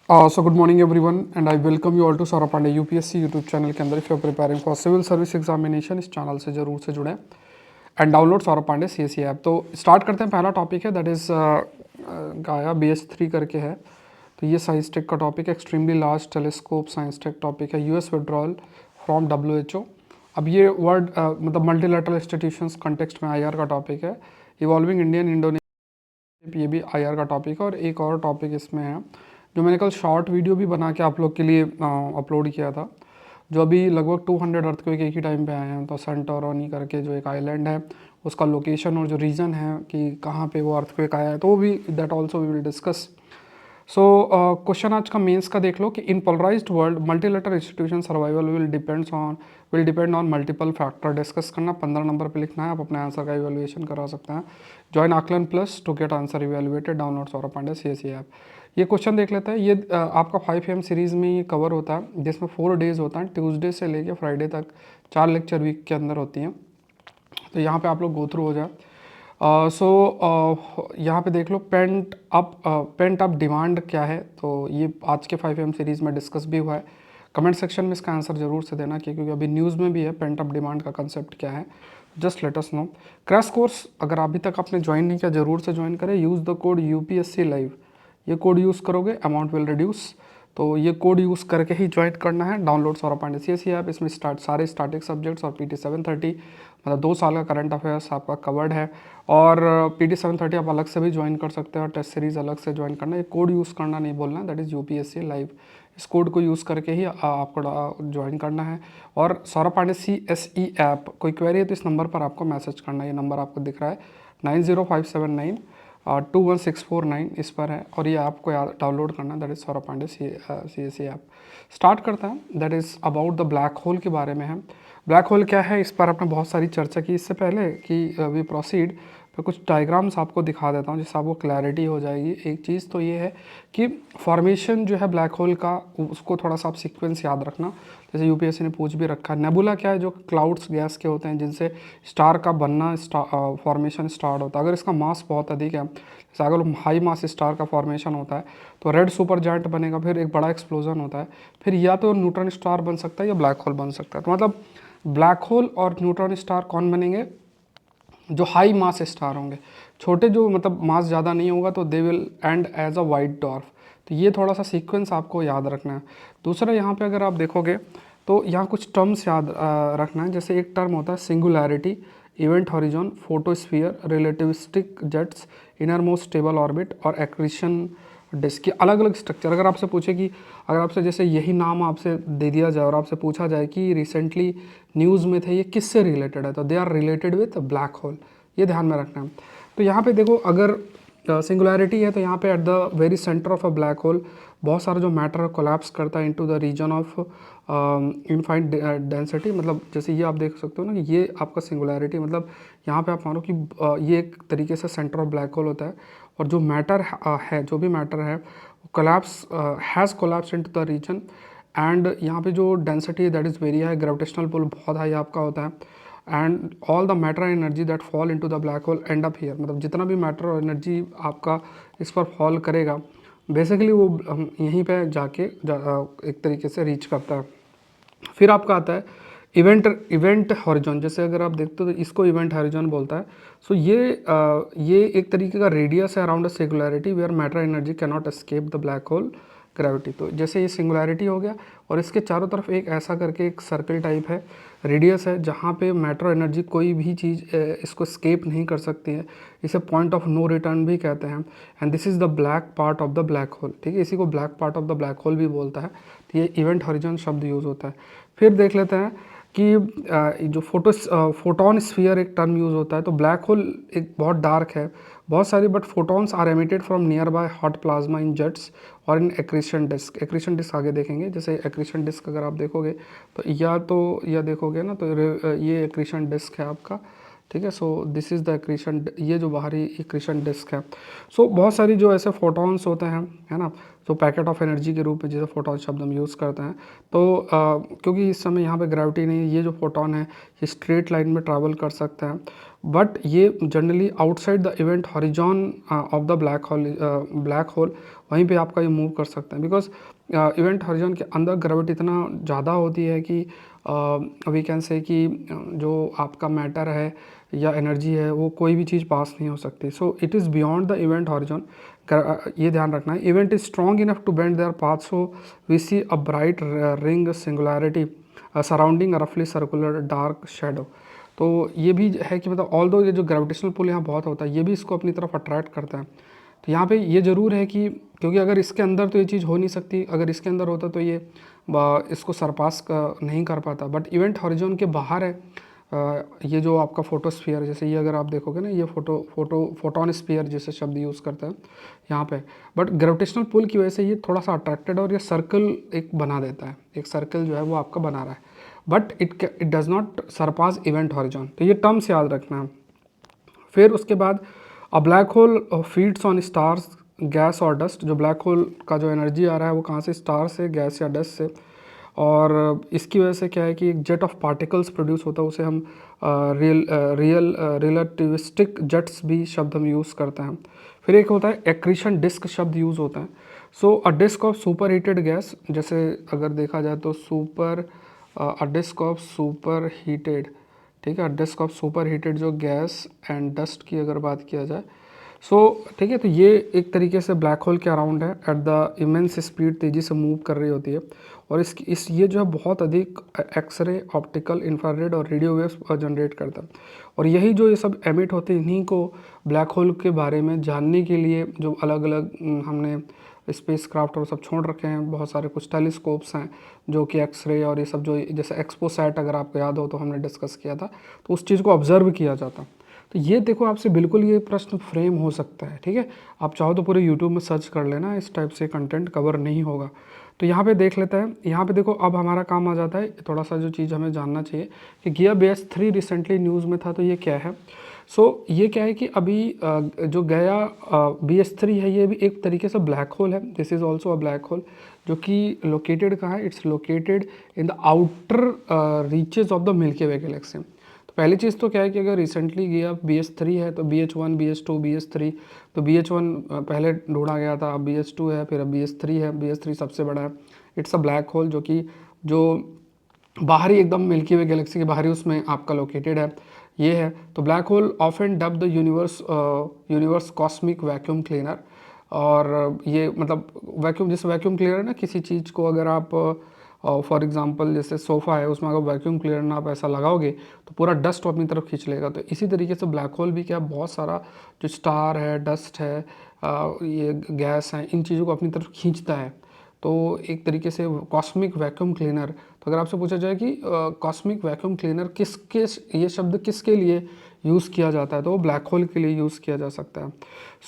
So good morning everyone and I welcome you all to Saurabh Pandey UPSC YouTube channel के अंदर। If you are preparing for civil service examination इस channel से जरूर से जुड़ें and download Saurabh Pandey CSC app. तो start करते हैं। पहला टॉपिक है दैट इज़ गाया BS3 करके है। तो ये साइंस टेक का टॉपिक है, extremely large telescope science tech topic है। US withdrawal from WHO। अब ये वर्ड मतलब मल्टीलैटरल इंस्टीट्यूशंस कंटेक्स्ट में IR का टॉपिक है। इवॉल्विंग इंडियन इंडोनेशिया, ये भी IR का टॉपिक है। और एक और टॉपिक इसमें है जो मैंने कल शॉर्ट वीडियो भी बना के आप लोग के लिए अपलोड किया था, जो अभी लगभग 200 अर्थक्वेक एक ही टाइम पे आए हैं। तो सेंटोरोनी करके जो एक आइलैंड है, उसका लोकेशन और जो रीज़न है कि कहाँ पे वो अर्थक्वेक आया है, तो वो भी that also we will discuss. So question आज का मेंस का देख लो कि in polarised world multilateral institution survival will depend on multiple factor. Discuss करना 15 नंबर पे लिखना है। आप अपने आंसर का इवेल्युएशन करा सकते हैं। Join Aakalan plus to get answer evaluated. Download Saurabh Pandey CSE app. ये क्वेश्चन देख लेते हैं। ये आपका 5 AM सीरीज़ में ये कवर होता है, जिसमें 4 डेज होता है, ट्यूसडे से लेके फ्राइडे तक 4 लेक्चर वीक के अंदर होती हैं। तो यहाँ पे आप लोग गो थ्रू हो जाए। यहाँ पे देख लो पेंट अप डिमांड क्या है। तो ये आज के 5 AM सीरीज़ में डिस्कस भी हुआ है। कमेंट सेक्शन में इसका आंसर जरूर से देना क्योंकि अभी न्यूज़ में भी है पेंट अप डिमांड का कंसेप्ट क्या है। Just let us know. Crash course अगर अभी तक आपने ज्वाइन नहीं किया जरूर से ज्वाइन करें। Use the code UPSC live. ये कोड यूज़ करोगे अमाउंट विल रिड्यूस। तो ये कोड यूज़ करके ही ज्वाइन करना है। Download Saurabh Pandey CSE app. इसमें सारे स्टैटिक सब्जेक्ट्स और PT 730 मतलब 2 साल का करंट अफेयर्स आपका कवर्ड है। और PT 730 आप अलग से भी ज्वाइन कर सकते हैं और टेस्ट सीरीज़ अलग से ज्वाइन करना है। ये कोड यूज़ करना नहीं बोलना है, दैट इज़ UPSC लाइव। इस कोड को यूज़ करके ही आपको ज्वाइन करना है। और सौरभ पांडे CSE ऐप, कोई क्वेरी है तो इस नंबर पर आपको मैसेज करना है। ये नंबर आपको दिख रहा है 90579 21649, इस पर है। और ये आपको डाउनलोड करना है, that is Saurabh Pandey CSE app. Start करते हैं। That is about the black hole के बारे में है। ब्लैक होल क्या है, इस पर आपने बहुत सारी चर्चा की इससे पहले कि वी प्रोसीड। मैं कुछ डायग्राम्स आपको दिखा देता हूँ जिससे आपको क्लैरिटी हो जाएगी। एक चीज़ तो ये है कि फॉर्मेशन जो है ब्लैक होल का, उसको थोड़ा सा आप सीक्वेंस याद रखना। जैसे UPSC ने पूछ भी रखा है। नेबुला क्या है, जो क्लाउड्स गैस के होते हैं जिनसे स्टार का बनना फॉर्मेशन स्टार्ट होता है। अगर इसका मास बहुत अधिक है, जैसे अगर हाई मास स्टार का फॉर्मेशन होता है तो रेड सुपर जायंट बनेगा, फिर एक बड़ा एक्सप्लोजन होता है, फिर या तो न्यूट्रॉन स्टार बन सकता है या ब्लैक होल बन सकता है। तो मतलब ब्लैक होल और न्यूट्रॉन स्टार कौन बनेंगे, जो हाई मास स्टार होंगे। छोटे जो मतलब मास ज़्यादा नहीं होगा तो they will end as a white dwarf. तो ये थोड़ा सा सीक्वेंस आपको याद रखना है। दूसरा यहाँ पे अगर आप देखोगे तो यहाँ कुछ टर्म्स याद रखना है। जैसे एक टर्म होता है singularity, event horizon, photosphere, relativistic jets, inner most stable orbit और एक्रीशन डिस्क के अलग अलग स्ट्रक्चर। अगर आपसे पूछे कि अगर आपसे जैसे यही नाम आपसे दे दिया जाए और आपसे पूछा जाए कि रिसेंटली न्यूज़ में थे, ये किससे रिलेटेड है, तो they are related with black hole. ये ध्यान में रखना है। तो यहाँ पे देखो, अगर सिंगुलैरिटी है तो यहाँ पे at the very centre of a black hole बहुत सारा जो मैटर कोलैप्स करता है into the region of infinite density. मतलब जैसे ये आप देख सकते हो ना कि ये आपका सिंगुलैरिटी, मतलब यहाँ पे आप मानो कि ये एक तरीके से सेंटर ऑफ ब्लैक होल होता है। और जो मैटर है, जो भी मैटर है, collapse has collapse into the region. And यहाँ पे जो density that is very high, gravitational pull बहुत हाई आपका होता है। And all the matter energy that fall into the black hole end up here. मतलब जितना भी मैटर और एनर्जी आपका इस पर फॉल करेगा, बेसिकली वो यहीं पे जाके एक तरीके से रीच करता है। फिर आपका आता है इवेंट हॉरिजॉन। जैसे अगर आप देखते हो तो इसको इवेंट हॉरिजॉन बोलता है। सो ये एक तरीके का रेडियस है around a singularity where matter energy can not escape the black hole gravity. तो जैसे ये सिंगुलैरिटी हो गया और इसके चारों तरफ एक ऐसा करके एक सर्कल टाइप है, रेडियस है, जहाँ पे मैटर एनर्जी कोई भी चीज़ इसको स्केप नहीं कर सकती है। इसे पॉइंट ऑफ नो रिटर्न भी कहते हैं। And this is the black part of the black whole. ठीक है, इसी को black part of the black whole भी बोलता है। तो ये इवेंट हॉरिजॉन शब्द यूज़ होता है। फिर देख लेते हैं कि जो फोटोन स्फीयर एक टर्म यूज़ होता है। तो ब्लैक होल एक बहुत डार्क है, बहुत सारी, but photons are emitted from nearby hot plasma in jets और in accretion disc. Accretion disc आगे देखेंगे। जैसे एक्रीशन डिस्क अगर आप देखोगे तो या देखोगे ना, तो ये एक्रीशन डिस्क है आपका। ठीक है। So this is the accretion, ये जो बाहरी एक्रीशन डिस्क है। सो बहुत सारी जो ऐसे फोटॉन्स होते हैं, है ना, तो पैकेट ऑफ एनर्जी के रूप में जैसे फोटॉन शब्द हम यूज़ करते हैं, तो क्योंकि इस समय यहाँ पे ग्रेविटी नहीं है, ये जो फोटॉन है ये स्ट्रेट लाइन में ट्रैवल कर सकते हैं, बट ये generally outside the event horizon of the black whole वहीं पे आपका ये मूव कर सकते हैं, बिकॉज इवेंट हॉरिजॉन के अंदर ग्रेविटी इतना ज़्यादा होती है कि वी कैन से कि जो आपका मैटर है या एनर्जी है वो कोई भी चीज़ पास नहीं हो सकती। So it is beyond the event horizon, ये ध्यान रखना है। Event is strong enough to bend their path, so we see a bright ring singularity surrounding रफली सर्कुलर डार्क शेडो। तो ये भी है कि मतलब ऑल दो ये जो ग्रेविटेशनल पुल यहाँ बहुत होता है, ये भी इसको अपनी तरफ अट्रैक्ट करता है। तो यहाँ पे ये ज़रूर है कि क्योंकि अगर इसके अंदर तो ये चीज़ हो नहीं सकती, अगर इसके अंदर होता तो ये इसको सरपास नहीं कर पाता, बट इवेंट हॉरिजॉन के बाहर है ये जो आपका फोटोस्फीयर, जैसे ये अगर आप देखोगे ना, ये फोटोन स्फीयर जैसे शब्द यूज़ करता है यहाँ पे, बट ग्रेविटेशनल पुल की वजह से ये थोड़ा सा अट्रैक्टेड और ये सर्कल एक बना देता है, एक सर्कल जो है वो आपका बना रहा है, but it does not surpass event horizon. तो ये टर्म्स याद रखना है। फिर उसके बाद a black hole feeds on stars gas और डस्ट, जो ब्लैक होल का जो एनर्जी आ रहा है वो कहाँ से, स्टार से, गैस या डस्ट से, और इसकी वजह से क्या है कि एक जेट ऑफ पार्टिकल्स प्रोड्यूस होता है, उसे हम रिलेटिविस्टिक जेट्स भी शब्द हम यूज़ करते हैं। फिर एक होता है एक्रीशन डिस्क शब्द यूज़ होता है। So a disc of superheated gas, जैसे अगर देखा जाए तो a disc of superheated, ठीक है, डिस्क ऑफ सुपर हीटेड जो गैस एंड डस्ट की अगर बात किया जाए, सो ठीक है, तो ये एक तरीके से ब्लैक होल के अराउंड है, एट द इमेंस स्पीड तेज़ी से मूव कर रही होती है, और इस ये जो है बहुत अधिक एक्सरे, ऑप्टिकल, इंफ्रारेड और रेडियो वेव्स जनरेट करता है, और यही जो ये सब एमिट होते हैं, इन्हीं को ब्लैक होल के बारे में जानने के लिए जो अलग अलग हमने स्पेस क्राफ्ट और सब छोड़ रखे हैं, बहुत सारे कुछ टेलीस्कोप्स हैं जो कि एक्सरे और ये सब जो जैसे एक्सपोसैट अगर आपको याद हो तो हमने डिस्कस किया था, तो उस चीज़ को ऑब्जर्व किया जाता। तो ये देखो आपसे बिल्कुल ये प्रश्न फ्रेम हो सकता है, ठीक है, आप चाहो तो पूरे यूट्यूब में सर्च कर लेना, इस टाइप से कंटेंट कवर नहीं होगा। तो यहाँ पे देख लेते हैं, यहाँ पे देखो अब हमारा काम आ जाता है थोड़ा सा जो चीज़ हमें जानना चाहिए कि गया BS3 रिसेंटली न्यूज़ में था, तो ये क्या है। सो ये क्या है कि अभी जो गया BS3 है, ये भी एक तरीके से ब्लैक होल है, this is also a black hole, जो कि लोकेटेड कहाँ है, it's located in the outer reaches of the Milky way Galaxy. तो पहली चीज़ तो क्या है कि अगर रिसेंटली गया BS3 है तो BH1, BH2, BS3, तो BH1 पहले ढूंढा गया था, अब BH2 है, फिर अब BS3 है, BS3 सबसे बड़ा है। इट्स अ ब्लैक होल जो बाहरी एकदम मिल्की वे गैलेक्सी के बाहरी उसमें आपका लोकेटेड है, ये है। तो black hole often dub the universe cosmic vacuum cleaner, और ये मतलब वैक्यूम, जैसे वैक्यूम क्लीनर है ना, किसी चीज़ को अगर आप फॉर एग्जांपल जैसे सोफ़ा है, उसमें अगर वैक्यूम क्लीनर ना आप ऐसा लगाओगे तो पूरा डस्ट अपनी तरफ खींच लेगा। तो इसी तरीके से ब्लैक होल भी क्या, बहुत सारा जो स्टार है, डस्ट है, ये गैस है, इन चीज़ों को अपनी तरफ खींचता है। तो एक तरीके से कॉस्मिक वैक्यूम क्लीनर, तो अगर आपसे पूछा जाए कि कॉस्मिक वैक्यूम क्लीनर किसके, ये शब्द किसके लिए यूज़ किया जाता है, तो वो ब्लैक होल के लिए यूज़ किया जा सकता है।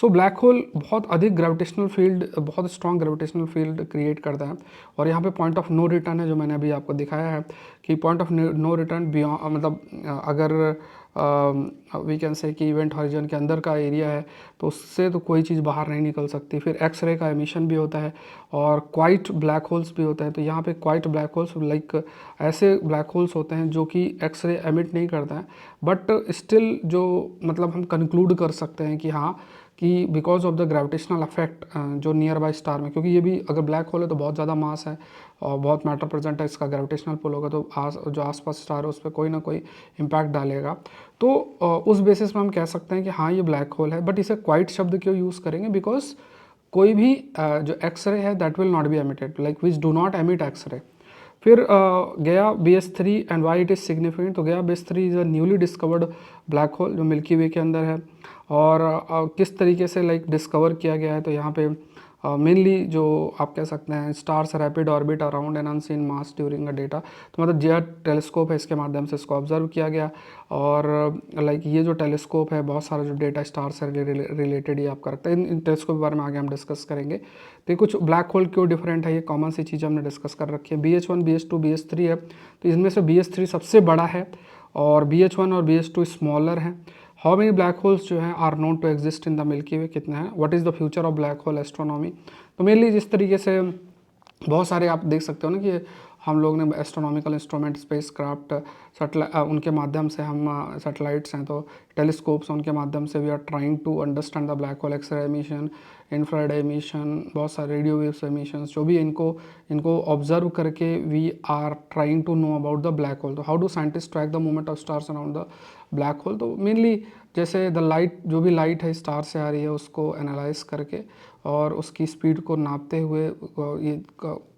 सो ब्लैक होल बहुत अधिक ग्रेविटेशनल फील्ड, बहुत स्ट्रॉन्ग ग्रेविटेशनल फील्ड क्रिएट करता है, और यहाँ पे पॉइंट ऑफ नो रिटर्न है, जो मैंने अभी आपको दिखाया है कि point of no return beyond, मतलब अगर वी कैन से कि इवेंट हॉरिजन के अंदर का एरिया है तो उससे तो कोई चीज़ बाहर नहीं निकल सकती। फिर एक्सरे का एमिशन भी होता है और क्वाइट ब्लैक होल्स भी होता है। तो यहाँ पे क्वाइट ब्लैक होल्स लाइक ऐसे ब्लैक होल्स होते हैं जो कि एक्सरे एमिट नहीं करता है, बट स्टिल जो मतलब हम कंक्लूड कर सकते हैं कि हाँ, कि because of the gravitational affect जो नियर बाय स्टार में, क्योंकि ये भी अगर ब्लैक होल है तो बहुत ज़्यादा मास है और बहुत मैटर प्रेजेंट है, इसका ग्रेविटेशनल पुल होगा तो जो आसपास स्टार है उस पर कोई ना कोई इम्पैक्ट डालेगा। तो उस बेसिस पे हम कह सकते हैं कि हाँ ये ब्लैक होल है, बट इसे क्वाइट शब्द क्यों यूज़ करेंगे, बिकॉज कोई भी जो एक्सरे है that will not be emitted, like which do not emit x ray. फिर Gaia BS3 and why it is significant, तो Gaia BS3 is a newly discovered black hole जो मिल्की वे के अंदर है, और किस तरीके से लाइक डिस्कवर किया गया है, तो यहाँ पे मेनली जो आप कह सकते हैं stars rapid orbit around an unseen mass during a data, तो मतलब जेट टेलीस्कोप है, इसके माध्यम से इसको ऑब्जर्व किया गया, और लाइक ये जो टेलीस्कोप है बहुत सारा जो डेटा स्टार से रिलेटेड ये आपका रखता है। इन टेलीस्कोप के बारे में आगे हम डिस्कस करेंगे। तो ये कुछ ब्लैक होल क्यों डिफरेंट है, ये कॉमन सी चीज़ हमने डिस्कस कर रखी है। BH1, BH2, BH3 है, तो इसमें से BH3 सबसे बड़ा है, और BH1 और BH2 स्मॉलर हैं। हाउ मेनी ब्लैक होल्स जो हैं are known to exist in the Milky Way, कितने हैं। What is the future of black hole astronomy. तो मेनली जिस तरीके से बहुत सारे आप देख सकते हो ना कि हम लोग ने एस्ट्रोनॉमिकल इंस्ट्रूमेंट, स्पेस क्राफ्ट, उनके माध्यम से हम सैटेलाइट्स हैं तो टेलीस्कोप्स, उनके माध्यम से we are trying to understand the black hole, x ray emission, infrared emission, बहुत सारे रेडियो वेव्स एमिशंस, जो भी इनको ऑब्जर्व करके we are trying to know about the black hole. तो how do scientist track the movement of stars around the black hole. तो mainly जैसे the light, जो भी लाइट है स्टार से आ रही है उसको एनालाइज करके और उसकी स्पीड को नापते हुए ये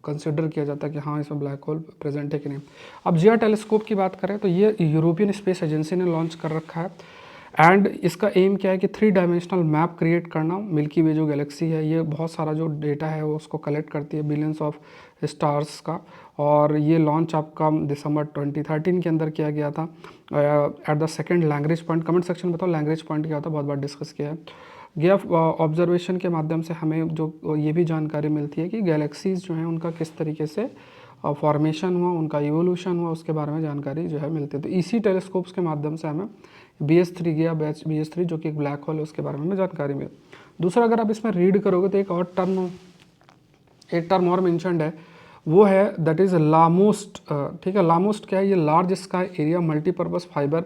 कंसिडर किया जाता है कि हाँ इसमें ब्लैक होल प्रेजेंट है कि नहीं। अब जिया टेलीस्कोप की बात करें तो ये यूरोपियन स्पेस एजेंसी ने लॉन्च कर रखा है एंड इसका एम क्या है कि 3 डायमेंशनल मैप क्रिएट करना। मिल्की वे जो गैलेक्सी है ये बहुत सारा जो डेटा है वो उसको कलेक्ट करती है, बिलियंस ऑफ स्टार्स का। और ये लॉन्च आपका दिसंबर 2013 के अंदर किया गया था at the second language point. Comment section में बताओ लैंग्वेज पॉइंट क्या होता है, बहुत बार डिस्कस किया है। ये ऑब्जर्वेशन के माध्यम से हमें जो ये भी जानकारी मिलती है कि गैलेक्सीज जो हैं उनका किस तरीके से फॉर्मेशन हुआ, उनका इवोल्यूशन हुआ, उसके बारे में जानकारी जो है मिलती है। तो इसी टेलीस्कोप्स के माध्यम से हमें BH3 गया, BH3 जो कि एक ब्लैक होल है उसके बारे में हमें जानकारी मिली। दूसरा अगर आप इसमें रीड करोगे तो एक टर्म और मेंशन्ड है, वो है दैट इज़ लामोस्ट। ठीक है, लामोस्ट क्या है, ये large sky area multipurpose fibre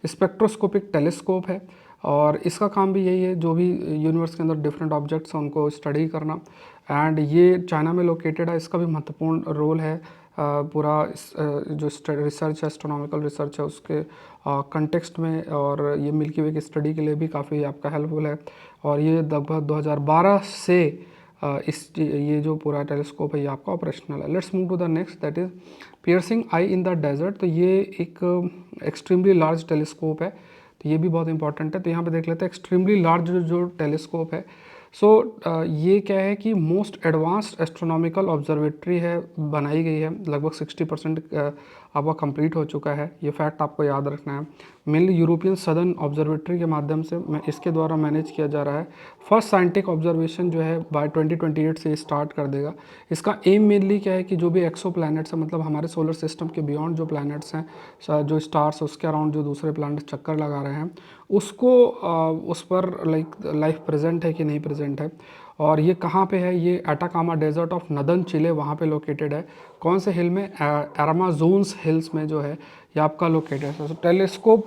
spectroscopic telescope है और इसका काम भी यही है, जो भी यूनिवर्स के अंदर डिफरेंट ऑब्जेक्ट्स हैं उनको स्टडी करना। एंड ये चाइना में लोकेटेड है, इसका भी महत्वपूर्ण रोल है पूरा जो रिसर्च है, एस्ट्रोनॉमिकल रिसर्च है उसके कंटेक्स्ट में, और ये मिल्की वे की स्टडी के लिए भी काफ़ी आपका हेल्पफुल है। और ये लगभग 2012 से ये जो पूरा टेलीस्कोप है ये आपका ऑपरेशनल है। Let's move to the next, that is piercing eye in the desert. तो ये एक एक्सट्रीमली लार्ज टेलीस्कोप है, तो ये भी बहुत इंपॉर्टेंट है। तो यहाँ पे देख लेते हैं एक्सट्रीमली लार्ज जो टेलीस्कोप है। सो ये क्या है कि मोस्ट एडवांस्ड एस्ट्रोनॉमिकल ऑब्जर्वेटरी है, बनाई गई है, लगभग 60% आपका कंप्लीट हो चुका है। ये फैक्ट आपको याद रखना है। मेनली यूरोपियन सदर्न ऑब्जर्वेटरी के माध्यम से इसके द्वारा मैनेज किया जा रहा है। फर्स्ट साइंटिफिक ऑब्जर्वेशन जो है बाय 2028 से स्टार्ट कर देगा। इसका एम मेनली क्या है कि जो भी एक्सो प्लैनेट्स हैं, मतलब हमारे सोलर सिस्टम के बियॉन्ड जो प्लैनेट्स हैं, जो स्टार्स उसके अराउंड जो दूसरे प्लैनेट्स चक्कर लगा रहे हैं, उसको उस पर लाइफ प्रेजेंट है कि नहीं प्रेजेंट है। और ये कहाँ पे है, ये एटाकामा डेजर्ट ऑफ नदर्न चिले वहाँ पे लोकेटेड है। कौन से हिल में, एरामाजोन्स हिल्स में जो है ये आपका लोकेटेड है। तो टेलीस्कोप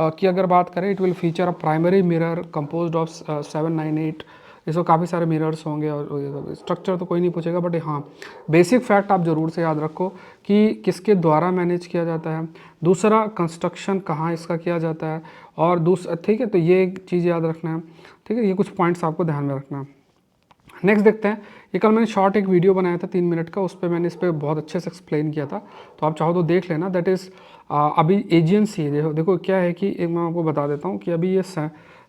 की अगर बात करें, it will feature a primary mirror composed of 798। इसको काफ़ी सारे मिरर्स होंगे और स्ट्रक्चर तो कोई नहीं पूछेगा, बट हाँ बेसिक फैक्ट आप ज़रूर से याद रखो कि किसके द्वारा मैनेज किया जाता है, दूसरा कंस्ट्रक्शन कहाँ इसका किया जाता है, और दूसरा, ठीक है, तो ये एक चीज़ याद रखना है। ठीक है, ये कुछ पॉइंट्स आपको ध्यान में रखना है। नेक्स्ट देखते हैं, ये कल मैंने शॉर्ट एक वीडियो बनाया था 3 मिनट का, उस पर मैंने इस पर बहुत अच्छे से एक्सप्लेन किया था, तो आप चाहो तो देख लेना। दैट इज़ अभी एजियन सी है। देखो क्या है कि एक मैं आपको बता देता हूँ कि अभी ये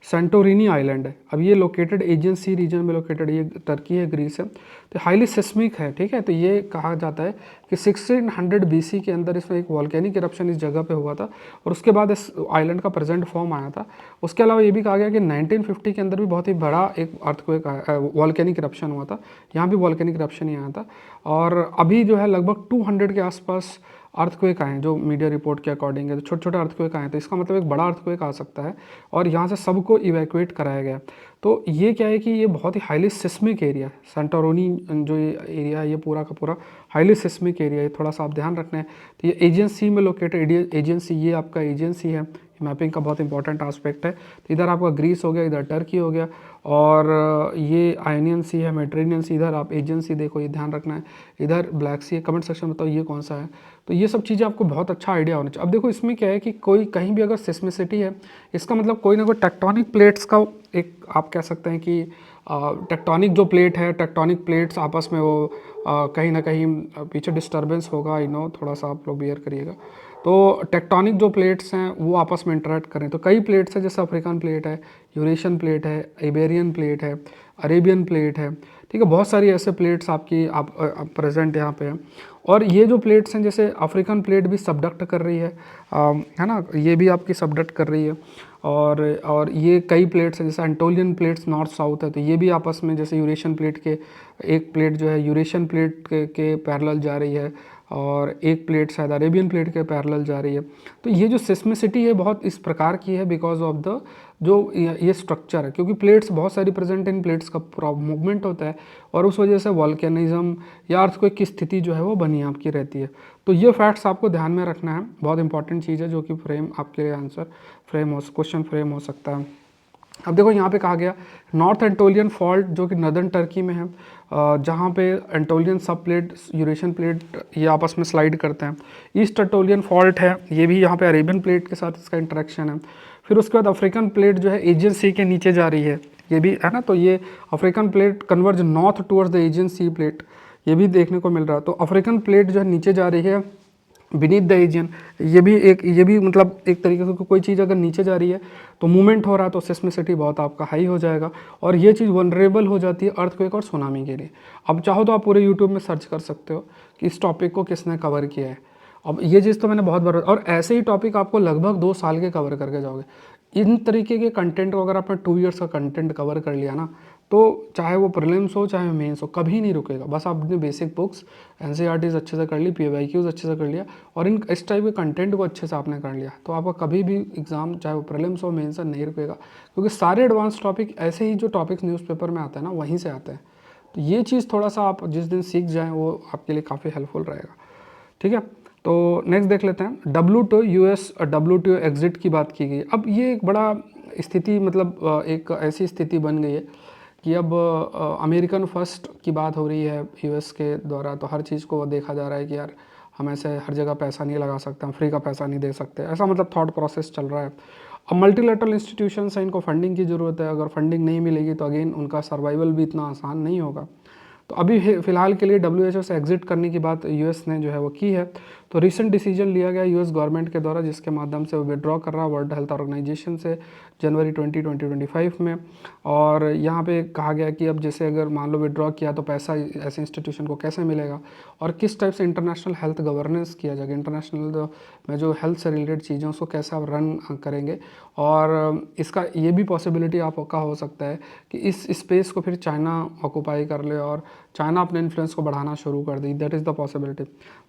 सेंटोरिनी आइलैंड है, अब ये लोकेटेड एजियन सी रीजन में लोकेटेड, ये टर्की है, ग्रीस है, तो हाईली सिस्मिक है। ठीक है, तो ये कहा जाता है कि 1600 BC के अंदर इसमें एक वॉल्केनिक इरप्शन इस जगह पे हुआ था और उसके बाद इस आइलैंड का प्रेजेंट फॉर्म आया था। उसके अलावा ये भी कहा गया कि 1950 के अंदर भी बहुत ही बड़ा एक अर्थक्वेक वॉल्केनिक इरप्शन हुआ था, यहाँ भी वॉल्केनिक इरप्शन ही आया था। और अभी जो है लगभग 200 के आसपास अर्थक्वेक आए हैं, जो मीडिया रिपोर्ट के अकॉर्डिंग है, तो छोटे छोटे अर्थक्वेक आए हैं, तो इसका मतलब एक बड़ा अर्थक्वेक आ सकता है और यहाँ से सबको इवैक्यूएट कराया गया। तो ये क्या है कि ये बहुत ही हाईली सिस्मिक एरिया है, सेंटोरिनी जो ये एरिया है ये पूरा का पूरा हाईली सिस्मिक एरिया है, थोड़ा सा आप ध्यान रखना है। तो ये एजेंसी में लोकेटेड एजेंसी, ये आपका एजेंसी है, मैपिंग का बहुत इंपॉर्टेंट आस्पेक्ट है। तो इधर आपका ग्रीस हो गया, इधर टर्की हो गया, और ये आयनियन सी है, मेडिटेरेनियन सी, इधर आप एजेंसी देखो, ये ध्यान रखना है, इधर ब्लैक सी है। कमेंट सेक्शन में बताओ ये कौन सा है। तो ये सब चीज़ें आपको बहुत अच्छा आइडिया होना चाहिए। अब देखो इसमें क्या है कि कोई कहीं भी अगर सिस्मिसिटी है, इसका मतलब कोई ना कोई टेक्टोनिक प्लेट्स का एक, आप कह सकते हैं कि टेक्टोनिक जो प्लेट है, टेक्टोनिक प्लेट्स आपस में वो कहीं ना कहीं पीछे डिस्टर्बेंस होगा, थोड़ा सा आप लोग बियर करिएगा। तो टेक्टोनिक जो प्लेट्स हैं वो आपस में इंटरेक्ट करें, तो कई प्लेट्स हैं, जैसे अफ्रीकन प्लेट है, यूरेशियन प्लेट है, इबेरियन प्लेट है, अरेबियन प्लेट है। ठीक है, बहुत सारी ऐसे प्लेट्स आपकी आप प्रेजेंट यहाँ पे हैं। और ये जो प्लेट्स हैं, जैसे अफ्रीकन प्लेट भी सबडक्ट कर रही है ना, ये भी आपकी सबडक्ट कर रही है। और ये कई प्लेट्स हैं, जैसे एंटोलियन प्लेट्स नॉर्थ साउथ है, तो ये भी आपस में, जैसे यूरेशियन प्लेट के एक प्लेट जो है यूरेशियन प्लेट के पैरेलल जा रही है, और एक प्लेट शायद अरेबियन प्लेट के पैरेलल जा रही है। तो ये जो सिस्मिसिटी है बहुत इस प्रकार की है बिकॉज ऑफ द जो ये स्ट्रक्चर है, क्योंकि प्लेट्स बहुत सारी प्रेजेंट इन प्लेट्स का मूवमेंट होता है और उस वजह से वॉल्केनिज्म या अर्थक्वेक की स्थिति जो है वो बनी आपकी रहती है। तो ये फैक्ट्स आपको ध्यान में रखना है, बहुत इंपॉर्टेंट चीज़ है जो कि फ्रेम आपके लिए आंसर फ्रेम हो क्वेश्चन फ्रेम हो सकता है। अब देखो यहाँ पे कहा गया नॉर्थ एंटोलियन फॉल्ट जो कि नदर्न टर्की में है, जहाँ पे एंटोलियन सब प्लेट यूरेशियन प्लेट ये आपस में स्लाइड करते हैं। ईस्ट एंटोलियन फॉल्ट है, ये भी यहाँ पे अरेबियन प्लेट के साथ इसका इंटरेक्शन है। फिर उसके बाद अफ्रीकन प्लेट जो है एजियन सी के नीचे जा रही है, ये भी है ना। तो ये African plate converge north towards the Aegean Sea plate, ये भी देखने को मिल रहा है। तो अफ्रीकन प्लेट जो है नीचे जा रही है बीनीथ द एजियन, ये भी मतलब एक तरीके से कोई चीज़ अगर नीचे जा रही है तो मूवमेंट हो रहा है तो सिस्मिसिटी बहुत आपका हाई हो जाएगा और ये चीज़ वनरेबल हो जाती है अर्थक्वेक और सुनामी के लिए। अब चाहो तो आप पूरे यूट्यूब में सर्च कर सकते हो कि इस टॉपिक को किसने कवर किया है। अब ये चीज़ तो मैंने बहुत बार, और ऐसे ही टॉपिक आपको लगभग 2 साल के कवर करके जाओगे। इन तरीके के कंटेंट को अगर आपने 2 ईयर्स का कंटेंट कवर कर लिया ना, तो चाहे वो प्रीलिम्स हो चाहे मेंस हो कभी नहीं रुकेगा। बस आपने बेसिक बुक्स एनसीईआरटीज अच्छे से कर ली, पीवाईक्यूज अच्छे से कर लिया और इस टाइप के कंटेंट को अच्छे से आपने कर लिया तो आपका कभी भी एग्जाम चाहे वो प्रीलिम्स हो मेंस हो नहीं रुकेगा, क्योंकि सारे एडवांस टॉपिक ऐसे ही जो टॉपिक्स न्यूज़पेपर में आते हैं ना वहीं से आते हैं। तो ये चीज़ थोड़ा सा आप जिस दिन सीख जाएँ वो आपके लिए काफ़ी हेल्पफुल रहेगा। ठीक है, तो नेक्स्ट देख लेते हैं WTO US WTO एग्जिट की बात की गई। अब ये एक बड़ा स्थिति मतलब एक ऐसी स्थिति बन गई है कि अब अमेरिकन फर्स्ट की बात हो रही है US के द्वारा, तो हर चीज़ को देखा जा रहा है कि यार हम ऐसे हर जगह पैसा नहीं लगा सकते, हम फ्री का पैसा नहीं दे सकते, ऐसा मतलब थॉट प्रोसेस चल रहा है। अब मल्टीलेटरल इंस्टीट्यूशंस हैं, इनको फंडिंग की ज़रूरत है, अगर फंडिंग नहीं मिलेगी तो अगेन उनका सर्वाइवल भी इतना आसान नहीं होगा। तो अभी फिलहाल के लिए WHO से एग्जिट करने की बात US ने जो है वो की है। तो रिसेंट डिसीजन लिया गया US गवर्नमेंट के द्वारा जिसके माध्यम से वो विड्रॉ कर रहा है वर्ल्ड हेल्थ ऑर्गेनाइजेशन से जनवरी 2025 में। और यहाँ पे कहा गया कि अब जैसे अगर मान लो विड्रॉ किया तो पैसा ऐसे इंस्टीट्यूशन को कैसे मिलेगा और किस टाइप से इंटरनेशनल हेल्थ गवर्नेंस किया जाएगा, इंटरनेशनल में जो हेल्थ से रिलेटेड चीज़ें उसको कैसे आप रन करेंगे। और इसका ये भी पॉसिबिलिटी आपका हो सकता है कि इस स्पेस को फिर चाइना ऑक्यूपाई कर ले और चाइना अपने इन्फ्लुएंस को बढ़ाना शुरू कर दी, that is the possibility.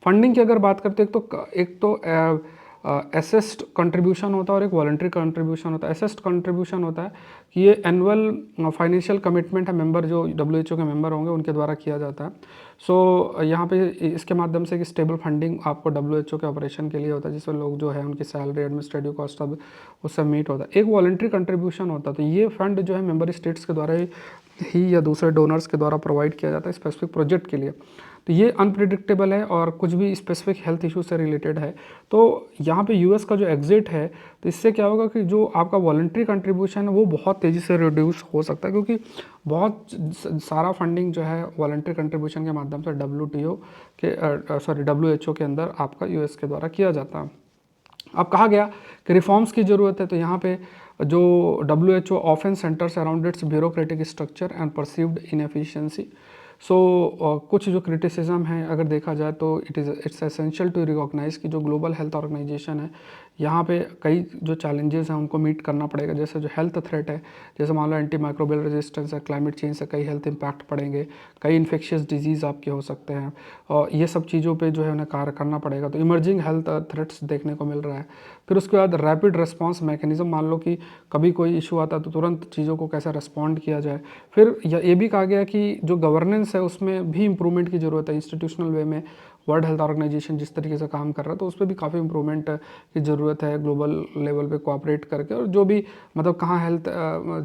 Funding की अगर बात करते हैं एक तो असेस्ड कंट्रीब्यूशन होता है और एक वॉलंटरी कंट्रीब्यूशन होता है। असेस्ड कंट्रीब्यूशन होता है कि ये एनुअल फाइनेंशियल कमिटमेंट है मेंबर जो WHO के मेंबर होंगे उनके द्वारा किया जाता है। सो यहाँ पे इसके माध्यम से कि स्टेबल फंडिंग आपको WHO के ऑपरेशन के लिए होता है जिसमें लोग जो है उनकी सैलरी एडमिनिस्ट्रेटिव कॉस्ट सब उससे मीट होता है। एक वॉलंटरी कंट्रीब्यूशन होता है, तो ये फंड जो है मेंबर स्टेट्स के द्वारा ही या दूसरे डोनर्स के द्वारा प्रोवाइड किया जाता है स्पेसिफिक प्रोजेक्ट के लिए। तो ये अनप्रिडिक्टेबल है और कुछ भी स्पेसिफिक हेल्थ इशू से रिलेटेड है। तो यहाँ पे US का जो एग्जिट है तो इससे क्या होगा कि जो आपका वॉलंटरी कंट्रीब्यूशन है वो बहुत तेज़ी से रिड्यूस हो सकता है, क्योंकि बहुत सारा फंडिंग जो है वॉलंटरी कंट्रीब्यूशन के माध्यम से WHO के अंदर आपका US के द्वारा किया जाता है। अब कहा गया कि रिफॉर्म्स की ज़रूरत है, तो यहाँ पे जो WHO often centres around its bureaucratic structure and perceived inefficiency. So कुछ जो क्रिटिसिज्म है अगर देखा जाए तो इट्स एसेंशियल टू रिकॉग्नाइज कि जो ग्लोबल हेल्थ ऑर्गेनाइजेशन है यहाँ पे कई जो चैलेंजेस हैं उनको मीट करना पड़ेगा। जैसे जो हेल्थ थ्रेट है, जैसे मान लो एंटी माइक्रोबियल रेजिस्टेंस है, क्लाइमेट चेंज से कई हेल्थ इंपैक्ट पड़ेंगे, कई इन्फेक्शियस डिजीज़ आपके हो सकते हैं और ये सब चीज़ों पे जो है उन्हें कार्य करना पड़ेगा। तो इमर्जिंग हेल्थ थ्रेट्स देखने को मिल रहा है। फिर उसके बाद रैपिड रिस्पॉन्स मैकेनिज्म, मान लो कि कभी कोई इशू आता है तो तुरंत चीज़ों को कैसे रिस्पॉन्ड किया जाए। फिर ये भी कहा गया कि जो गवर्नेंस है उसमें भी इम्प्रूवमेंट की ज़रूरत है। इंस्टीट्यूशनल वे में वर्ल्ड हेल्थ ऑर्गेनाइजेशन जिस तरीके से काम कर रहा है तो उस पर भी काफ़ी इंप्रूवमेंट की ज़रूरत है ग्लोबल लेवल पे कोऑपरेट करके। और जो भी मतलब कहाँ हेल्थ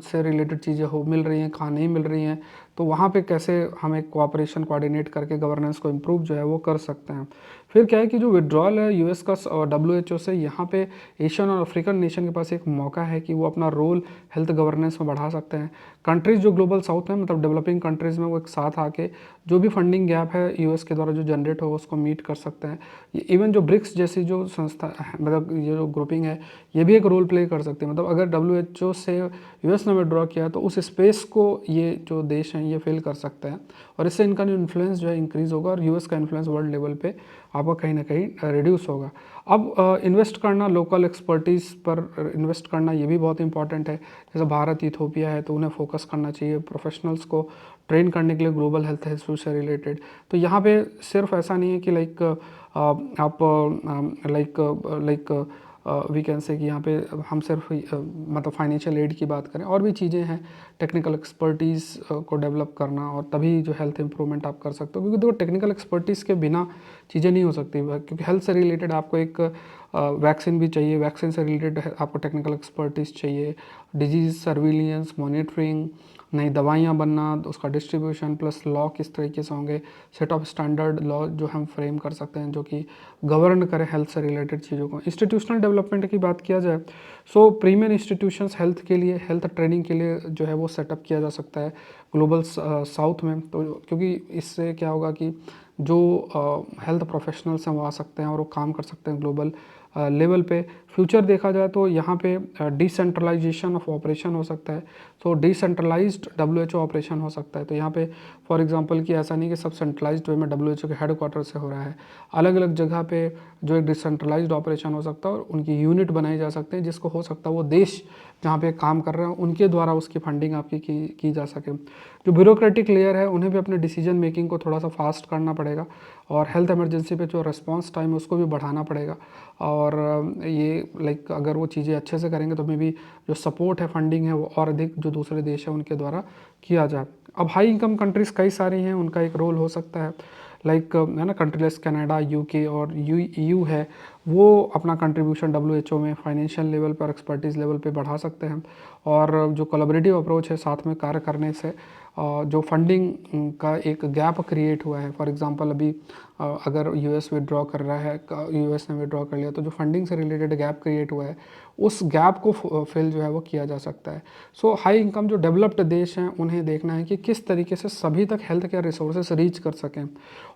से रिलेटेड चीज़ें मिल रही हैं, कहाँ नहीं मिल रही हैं, तो वहाँ पे कैसे हम एक कोऑपरेशन कोऑर्डिनेट करके गवर्नेंस को इम्प्रूव जो है वो कर सकते हैं। फिर क्या है कि जो विड्रॉल है US का WHO से, यहाँ पे एशियन और अफ्रीकन नेशन के पास एक मौका है कि वो अपना रोल हेल्थ गवर्नेंस में बढ़ा सकते हैं। कंट्रीज़ जो ग्लोबल साउथ में मतलब डेवलपिंग कंट्रीज़ में वो एक साथ आके जो भी फंडिंग गैप है US के द्वारा जो जनरेट होगा उसको मीट कर सकते हैं। इवन जो ब्रिक्स जैसी जो संस्था मतलब ये जो ग्रुपिंग है ये भी एक रोल प्ले कर सकते हैं। मतलब अगर WHO से US ने विड्रॉ किया तो उस स्पेस को ये जो देश हैं ये फिल कर सकते हैं और इससे इनका जो इन्फ्लुएंस जो है इंक्रीज़ होगा और US का इन्फ्लुएंस वर्ल्ड लेवल पे आपका कहीं ना कहीं रिड्यूस होगा। अब इन्वेस्ट करना, लोकल एक्सपर्टीज़ पर इन्वेस्ट करना ये भी बहुत इंपॉर्टेंट है। जैसे भारत इथोपिया है तो उन्हें फोकस करना चाहिए, प्रोफेशनल्स को ट्रेन करने के लिए ग्लोबल हेल्थ इशू से रिलेटेड। तो यहाँ पे सिर्फ ऐसा नहीं है कि लाइक आप लाइक वी कैन से कि यहाँ पे हम सिर्फ मतलब फाइनेंशियल एड की बात करें, और भी चीज़ें हैं, टेक्निकल एक्सपर्टीज़ को डेवलप करना, और तभी जो हेल्थ इंप्रूवमेंट आप कर सकते हो। क्योंकि देखो टेक्निकल एक्सपर्टीज़ के बिना चीज़ें नहीं हो सकती, क्योंकि हेल्थ से रिलेटेड आपको एक वैक्सीन भी चाहिए, वैक्सीन से रिलेटेड आपको टेक्निकल एक्सपर्टीज़ चाहिए, डिजीज़ सर्विलियंस, मॉनिटरिंग, नई दवाइयाँ बनना, उसका डिस्ट्रीब्यूशन, प्लस लॉ किस तरीके से होंगे, सेट ऑफ स्टैंडर्ड लॉ जो हम फ्रेम कर सकते हैं जो कि गवर्न करें हेल्थ से रिलेटेड चीज़ों को। इंस्टीट्यूशनल डेवलपमेंट की बात किया जाए, सो प्रीमियर इंस्टीट्यूशंस हेल्थ के लिए, हेल्थ ट्रेनिंग के लिए जो है वो सेटअप किया जा सकता है ग्लोबल साउथ में। तो क्योंकि इससे क्या होगा कि जो हेल्थ प्रोफेशनल्स हैं वो आ सकते हैं और वो काम कर सकते हैं ग्लोबल लेवल पे। फ्यूचर देखा जाए तो यहाँ पे डिसेंट्रलाइजेशन ऑफ ऑपरेशन हो सकता है, तो डिसेंट्रलाइज्ड WHO ऑपरेशन हो सकता है। तो यहाँ पे फॉर एग्जांपल कि ऐसा नहीं कि सब सेंट्रलाइज्ड वे में WHO के हेडक्वार्टर से हो रहा है, अलग अलग जगह पे जो एक डिसेंट्रलाइज्ड ऑपरेशन हो सकता है और उनकी यूनिट बनाई जा सकते हैं, जिसको हो सकता है वो देश जहाँ पे काम कर रहे हैं उनके द्वारा उसकी फंडिंग आपकी की जा सके। जो ब्यूरोक्रेटिक लेयर है उन्हें भी अपने डिसीजन मेकिंग को थोड़ा सा फास्ट करना पड़ेगा, और हेल्थ इमरजेंसी पे जो रिस्पांस टाइम है उसको भी बढ़ाना पड़ेगा। और ये लाइक अगर वो चीज़ें अच्छे से करेंगे तो मे भी जो सपोर्ट है, फंडिंग है, वो और अधिक जो दूसरे देश हैं उनके द्वारा किया जाए। अब हाई इनकम कंट्रीज़ कई सारी हैं, उनका एक रोल हो सकता है, लाइक है ना, कंट्रीज कनाडा, UK और EU है, वो अपना कंट्रीब्यूशन WHO में फाइनेंशियल लेवल पर, एक्सपर्टीज़ लेवल पे बढ़ा सकते हैं। और जो कोलैबोरेटिव अप्रोच है, साथ में कार्य करने से जो फंडिंग का एक गैप क्रिएट हुआ है, फॉर एग्जांपल अभी अगर US विड्रॉ कर रहा है, US ने विड्रॉ कर लिया, तो जो फंडिंग से रिलेटेड गैप क्रिएट हुआ है उस गैप को फिल जो है वो किया जा सकता है। सो हाई इनकम जो डेवलप्ड देश हैं उन्हें देखना है कि किस तरीके से सभी तक हेल्थ केयर रिसोर्सेज रीच कर सकें,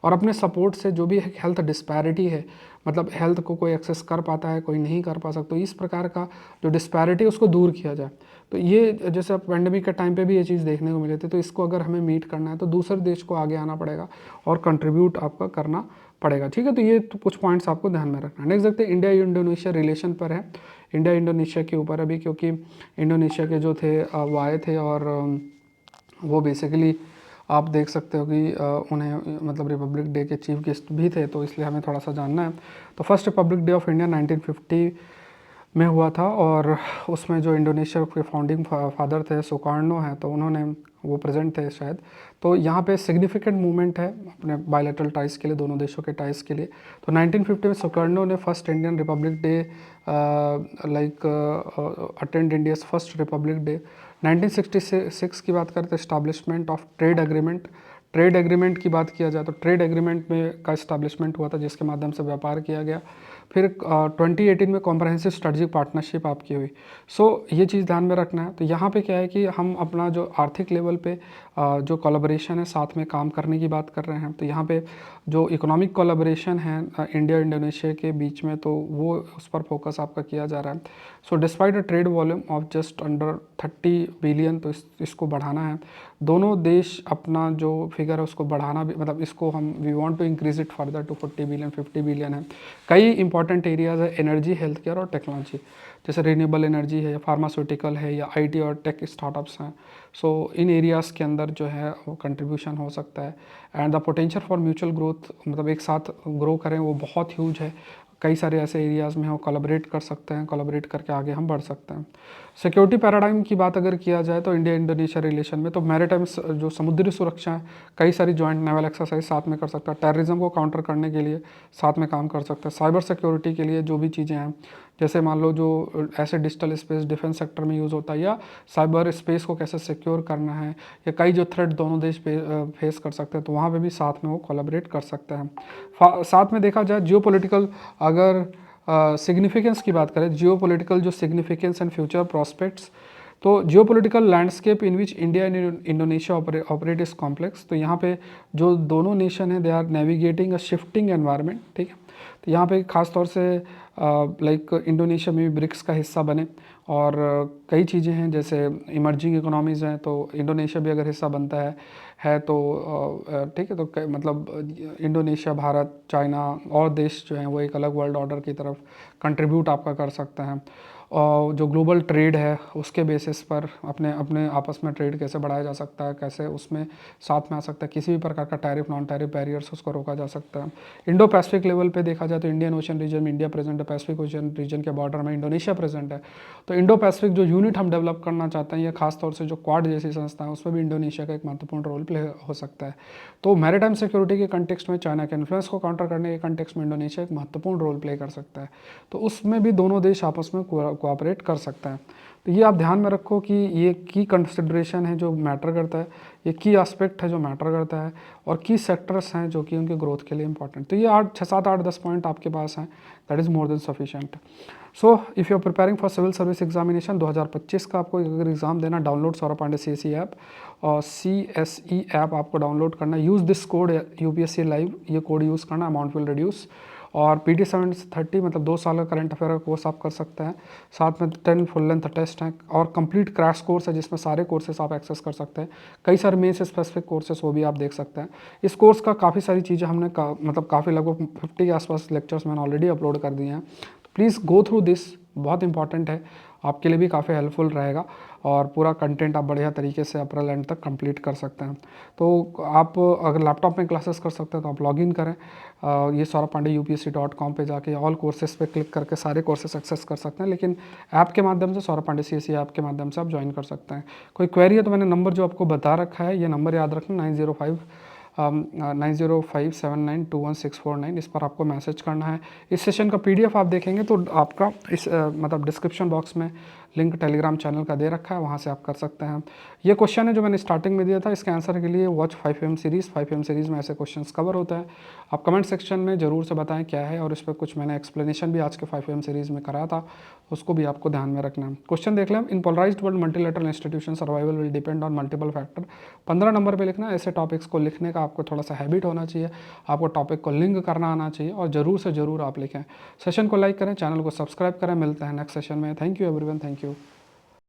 और अपने सपोर्ट से जो भी हेल्थ डिस्पैरिटी है, मतलब हेल्थ को कोई एक्सेस कर पाता है, कोई नहीं कर पा सकता, तो इस प्रकार का जो डिस्पैरिटी है उसको दूर किया जाए। तो ये जैसे पेंडेमिक के टाइम पे भी ये चीज़ देखने को मिली थी, तो इसको अगर हमें मीट करना है तो दूसरे देश को आगे आना पड़ेगा और कंट्रीब्यूट आपका करना पड़ेगा। ठीक है, तो ये तो कुछ पॉइंट्स आपको ध्यान में रखना है। नेक्स्ट देखते हैं, इंडिया इंडोनेशिया रिलेशन पर है, इंडिया इंडोनेशिया के ऊपर अभी, क्योंकि इंडोनेशिया के जो थे वो आए थे, और वो बेसिकली आप देख सकते हो कि उन्हें मतलब रिपब्लिक डे के चीफ गेस्ट भी थे, तो इसलिए हमें थोड़ा सा जानना है। तो first Republic day of India 1950 में हुआ था, और उसमें जो इंडोनेशिया के फाउंडिंग फादर थे सुकार्नो हैं, तो उन्होंने वो प्रेजेंट थे शायद। तो यहाँ पे सिग्निफिकेंट मूवमेंट है अपने बायलैटरल टाइज के लिए, दोनों देशों के टाइज के लिए। तो 1950 में सुकार्नो ने first Indian Republic day like attend India's first Republic day. 1966 की बात करते हैं, establishment of trade agreement. Trade agreement की बात किया जाए तो ट्रेड एग्रीमेंट में का इस्टाब्लिशमेंट हुआ था, जिसके माध्यम से व्यापार किया गया। फिर 2018 में कॉम्प्रहेंसिव स्ट्रेटजिक पार्टनरशिप आपकी हुई। सो ये चीज़ ध्यान में रखना है। तो यहाँ पे क्या है कि हम अपना जो आर्थिक लेवल पे जो कोलैबोरेशन है, साथ में काम करने की बात कर रहे हैं। तो यहाँ पे जो इकोनॉमिक कोलैबोरेशन है इंडिया इंडोनेशिया के बीच में, तो वो उस पर फोकस आपका किया जा रहा है। So despite a trade volume of just under 30 billion, तो इसको बढ़ाना है। दोनों देश अपना जो फिगर है उसको बढ़ाना भी, मतलब इसको हम we want to increase it further to 40 billion, 50 billion है। कई इंपॉर्टेंट एरियाज़ है, एनर्जी, हेल्थ केयर और टेक्नोलॉजी, जैसे रिन्यूएबल एनर्जी है, या फार्मास्यूटिकल है, या IT और टेक स्टार्टअप्स हैं। सो इन एरियाज़ के अंदर जो है वो कंट्रीब्यूशन हो सकता है। And the potential for mutual growth, मतलब एक साथ ग्रो करें, वो बहुत ह्यूज है। कई सारे ऐसे एरियाज़ में वो कोलैबोरेट कर सकते हैं, कोलैबोरेट करके आगे हम बढ़ सकते हैं। सिक्योरिटी पैराडाइम की बात अगर किया जाए तो इंडिया इंडोनेशिया रिलेशन में, तो मैरीटाइम जो समुद्री सुरक्षा है, कई सारी जॉइंट नेवल एक्सरसाइज साथ में कर सकता है। टेररिज्म को काउंटर करने के लिए साथ में काम कर सकता है। साइबर सिक्योरिटी के लिए जो भी चीज़ें हैं, जैसे मान लो जो ऐसे डिजिटल स्पेस डिफेंस सेक्टर में यूज़ होता है, या साइबर स्पेस को कैसे सिक्योर करना है, या कई जो थ्रेट दोनों देश फेस कर सकते हैं, तो वहाँ पे भी साथ में वो कोलैबोरेट कर सकते हैं। साथ में देखा जाए जियोपॉलिटिकल अगर सिग्निफिकेंस की बात करें, जियोपॉलिटिकल जो सिग्निफिकेंस एंड फ्यूचर प्रॉस्पेक्ट्स, तो geopolitical landscape in which India and Indonesia operate is complex. तो यहाँ पे जो दोनों नेशन हैं they are navigating a shifting environment. ठीक है, तो यहाँ पे खास तौर से लाइक इंडोनेशिया में भी ब्रिक्स का हिस्सा बने, और कई चीज़ें हैं जैसे इमर्जिंग इकोनॉमीज़ हैं, तो इंडोनेशिया भी अगर हिस्सा बनता है, है तो ठीक है, तो मतलब इंडोनेशिया, भारत, चाइना और देश जो हैं वो एक अलग वर्ल्ड ऑर्डर की तरफ कंट्रीब्यूट आपका कर सकते हैं। और जो ग्लोबल ट्रेड है उसके बेसिस पर अपने अपने आपस में ट्रेड कैसे बढ़ाया जा सकता है, कैसे उसमें साथ में आ सकता है, किसी भी प्रकार का टैरिफ नॉन टैरिफ बैरियर्स उसको रोका जा सकता है। इंडो पैसिफिक लेवल पे देखा जाए तो इंडियन ओशन रीजन में इंडिया प्रेजेंट है, पैसिफिक ओशन रीजन के बॉर्डर में इंडोनेशिया प्रेजेंट है। तो इंडो पैसिफिक जो यूनिट हम डेवलप करना चाहते हैं, या खासतौर से जो क्वाड जैसी संस्था है उसमें भी इंडोनेशिया का एक महत्वपूर्ण रोल प्ले हो सकता है। तो मैरीटाइम सिक्योरिटी के कंटेक्स्ट में चाइना के इन्फ्लुएंस को काउंटर करने के कंटेक्स्ट में इंडोनेशिया एक महत्वपूर्ण रोल प्ले कर सकता है। तो उसमें भी दोनों देश आपस में कोऑपरेट कर सकते हैं। तो ये आप ध्यान में रखो कि ये की कंसिडरेशन है जो मैटर करता है, ये की एस्पेक्ट है जो मैटर करता है, और की सेक्टर्स हैं जो कि उनके ग्रोथ के लिए इंपॉर्टेंट। तो ये 8 6 7 8 10 पॉइंट आपके पास हैं, that is more than sufficient. So if you are preparing for civil service examination 2025 का, आपको अगर एग्जाम देना, download Saurabh Pandey CSE app, और CSE ऐप आपको डाउनलोड करना, use this code UPSC live, ये कोड यूज़ करना, अमाउंट विल रिड्यूस। और PT 730 मतलब 2 साल का करंट अफेयर का कोर्स आप कर सकते हैं, साथ में 10 फुल लेंथ टेस्ट हैं, और कंप्लीट क्रैश कोर्स है जिसमें सारे कोर्सेस आप एक्सेस कर सकते हैं। कई सारे मेन से स्पेसिफिक कोर्सेस वो भी आप देख सकते हैं। इस कोर्स का काफ़ी सारी चीज़ें हमने मतलब काफ़ी लगभग 50 के आसपास लेक्चर्स मैंने ऑलरेडी अपलोड कर दिए हैं। तो प्लीज़ गो थ्रू दिस, बहुत इंपॉर्टेंट है, आपके लिए भी काफ़ी हेल्पफुल रहेगा, और पूरा कंटेंट आप बढ़िया तरीके से अप्रैल एंड तक कंप्लीट कर सकते हैं। तो आप अगर लैपटॉप में क्लासेस कर सकते हैं तो आप लॉगिन करें, ये सौरभ पांडे UPSC.com पे जाके ऑल कोर्सेज पे क्लिक करके सारे कोर्सेज एक्सेस कर सकते हैं। लेकिन ऐप के माध्यम से, सौरभ पांडे CSE ऐप के माध्यम से आप ज्वाइन कर सकते हैं। कोई क्वेरी है तो मैंने नंबर जो आपको बता रखा है, ये नंबर याद रखना, 9057921649, इस पर आपको मैसेज करना है। इस सेशन का PDF आप देखेंगे तो आपका इस मतलब डिस्क्रिप्शन बॉक्स में लिंक टेलीग्राम चैनल का दे रखा है, वहाँ से आप कर सकते हैं। ये क्वेश्चन है जो मैंने स्टार्टिंग में दिया था, इसके आंसर के लिए watch 5am series. 5am series में ऐसे क्वेश्चंस कवर होता है। आप कमेंट सेक्शन में ज़रूर से बताएं क्या है, और इस पर कुछ मैंने एक्सप्लेनेशन भी आज के 5am सीरीज़ में कराया था, उसको भी आपको ध्यान में रखना है। क्वेश्चन देख लें, in polarised world multilateral institution survival will depend on multiple factor. 15 number पर लिखना। ऐसे टॉपिक्स को लिखने का आपको थोड़ा सा हैबिट होना चाहिए, आपको टॉपिक को लिंक करना आना चाहिए, और ज़रूर से ज़रूर आप लिखें। सेशन को लाइक करें, चैनल को सब्सक्राइब करें। मिलते हैं नेक्स्ट सेशन में। Thank you everyone, thank you.